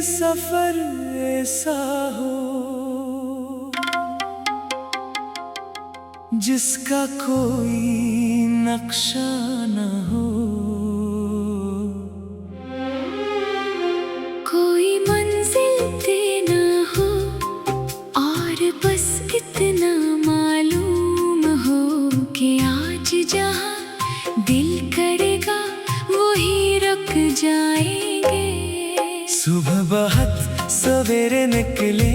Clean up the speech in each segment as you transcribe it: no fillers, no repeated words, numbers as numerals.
सफर ऐसा हो जिसका कोई नक्शा न हो, कोई मंजिल तय ना हो और बस इतना मालूम हो कि आज जहाँ दिल करेगा वही रुक जाएंगे। सुबह बहुत सवेरे निकले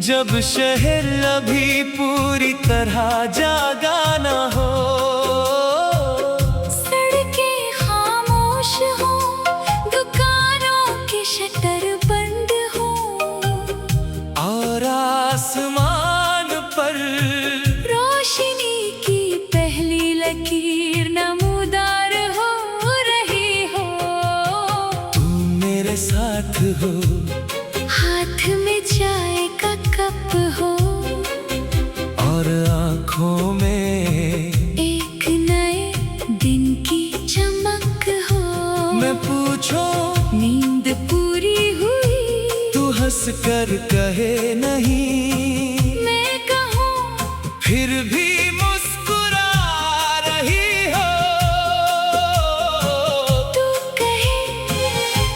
जब शहर अभी पूरी तरह जागा न हो, सड़कें खामोश हो, दुकानों के शटर बंद हो और आसमान पर रोशनी की पहली लकीर नमूदार हो रही हो। तू मेरे साथ हो, हाथ में चाय का कप हो और आँखों में एक नए दिन की चमक हो। मैं पूछूं नींद पूरी हुई, तू हंस कर कहे नहीं, मैं कहूँ फिर भी मुस्कुरा रही हो। तू कहे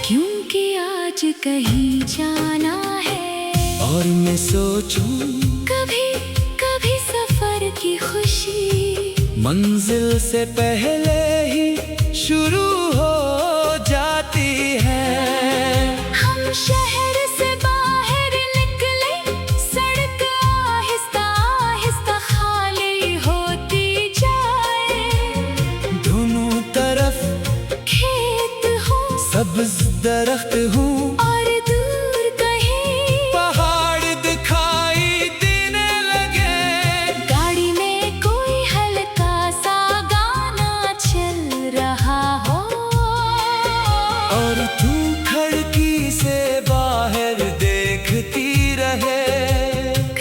क्योंकि आज कहीं जाना है, और मैं सोचूं कभी कभी सफर की खुशी मंजिल से पहले ही शुरू हो जाती है। हम शहर से बाहर निकले, सड़क आहिस्ता आहिस्ता खाली होती जाए, दोनों तरफ खेत हो सब्ज दरख्त हूँ और दूर कहीं पहाड़ दिखाई देने लगे। गाड़ी में कोई हल्का सा गाना चल रहा हो और तू खिड़की से बाहर देखती रहे,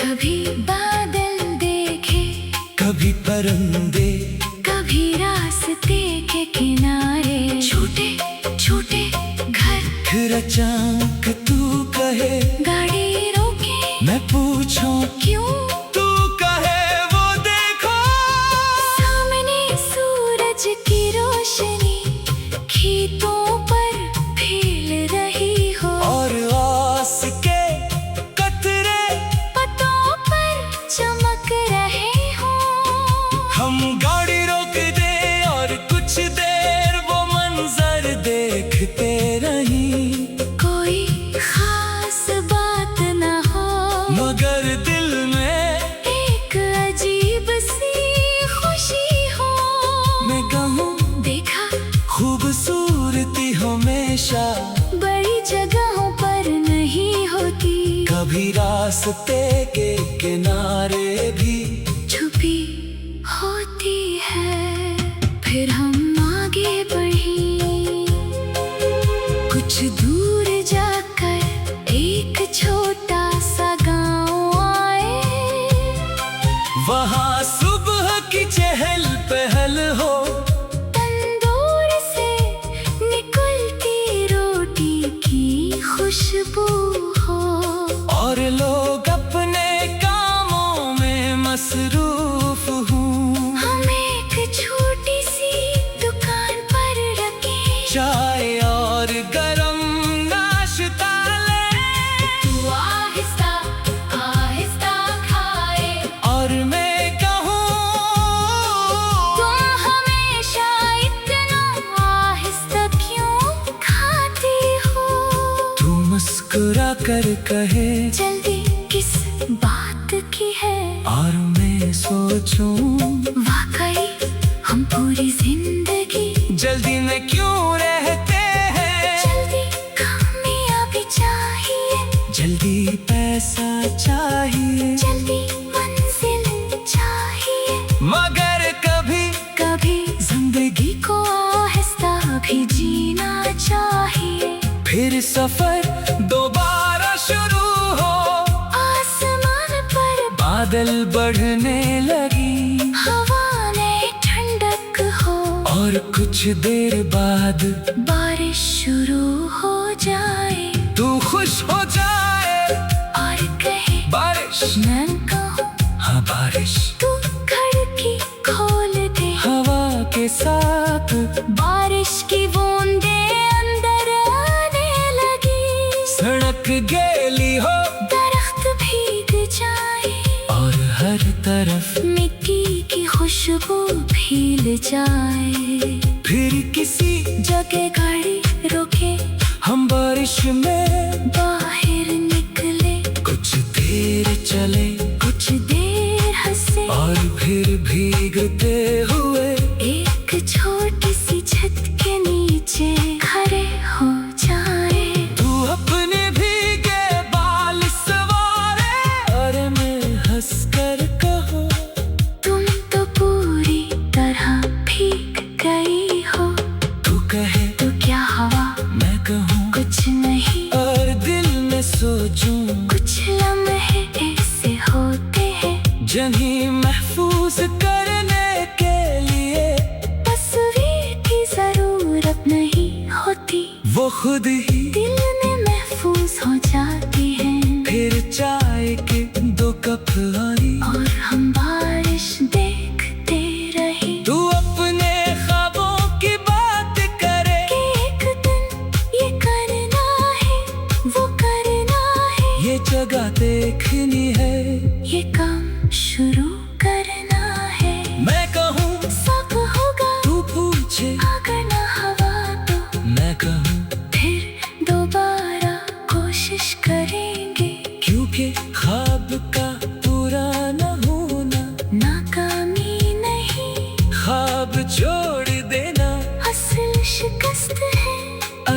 कभी बादल देखे, कभी परिंदे, कभी रास्ते के किनारे छोटे छोटे घर। फिर अचानक तू कहे गाड़ी रोके, मैं पूछूं क्यों? तू कहे वो देखो, सामने सूरज की रोशनी खेतों पर फैल रही हो और आस के कतरे पत्तों पर चमक रहे हो। हम गाड़ी रोक दे और कुछ देर वो मंजर देखते रहीं, कोई खास बात न हो मगर दिल में एक अजीब सी खुशी हो। मैं कहूँ देखा खूबसूरती हमेशा बड़ी जगहों पर नहीं होती, कभी रास्ते के किनारे भी छुपी होती है। फिर हम आगे बढ़े, कुछ दूर जाकर एक छोटा सा गांव आए। वहाँ सुबह की चहल पहल हो, तंदूर से निकलती रोटी की खुशबू हो और लोग अपने कामों में मसरूफ हूँ। हम एक छोटी सी दुकान पर रखे, चाय और गरम नाश्ता ले, तू आहिस्ता आहिस्ता खाए और मैं कहूँ तुम हमेशा इतना आहिस्ता क्यों खाती हो। तू मुस्कुरा कर कहे जल्दी किस बात की है, और मैं सोचूं वाकई हम पूरी जिंदगी जल्दी में क्यों रहते हैं। जल्दी कामयाबी चाहिए, जल्दी पैसा चाहिए, जल्दी मंजिल चाहिए, मगर कभी कभी जिंदगी को आहिस्ता भी जीना चाहिए। फिर सफर दोबारा शुरू हो, आसमान पर बादल बढ़ने लगी, हवा में ठंडक हो और कुछ देर बाद बारिश शुरू हो जाए। तू खुश हो जाए और कहे बारिश। मैं कहूँ हाँ बारिश, तू खिड़की खोल दे। हवा के साथ बारिश की बूंदें अंदर आने लगी। सड़क गीली हो, दरख्त भीग जाए और हर तरफ मिट्टी की खुशबू फैल जाए। फिर किसी जगह गाड़ी रुके, हम बारिश में बाहर निकले। कुछ देर चले कुछ देर हंसे और फिर भीगते हुए एक छोटी सी छत के नीचे खड़े हो जाए। तू अपने भीगे बाल सवारे और मैं हंसकर कहो तुम तो पूरी तरह भीग गई हो। तू कहे तो क्या हवा, मैं कहूँ कुछ नहीं। और दिल में सोचूं कुछ लम्हे ऐसे होते हैं जिन्हें महफूज करने के लिए तस्वीर की जरूरत नहीं होती। वो खुद ही दिल में महफूज हो जाती हैं। फिर चाय के 2 कप आई और हम बारिश देखते रहे तू अपने ख्वाबों की बात करे कि एक दिन ये करना है, वो करना है। ये जगह देखनी है, ये काम शुरू करना है। मैं कहूँ सब होगा तू पूछे अगर ना हवा तो मैं कहूँ फिर दोबारा कोशिश करेंगे। क्योंकि ख्वाब का पूरा न होना नाकामी नहीं, ख्वाब छोड़ देना असल शिकस्त है।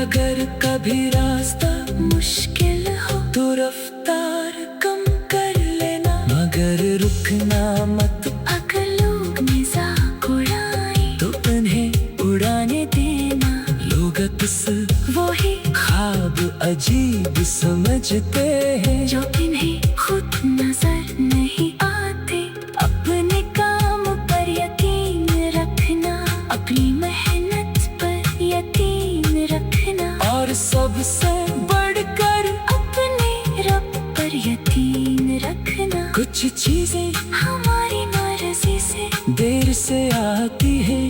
अगर कभी रास्ता मुश्किल हो तो रफ्तार कम कर लेना मगर रुकना मत। अगर लोग मजाक उड़ाएं तो उन्हें उड़ाने देना, लोग अक्सर वही ख्वाब अजीब समझते हैं जो इन्हें खुद नजर नहीं आते। अपने काम पर यकीन रखना, अपनी मेहनत पर यकीन रखना और सबसे बढ़कर अपने रब पर यकीन रखना। कुछ चीजें हमारी मर्जी से देर से आती है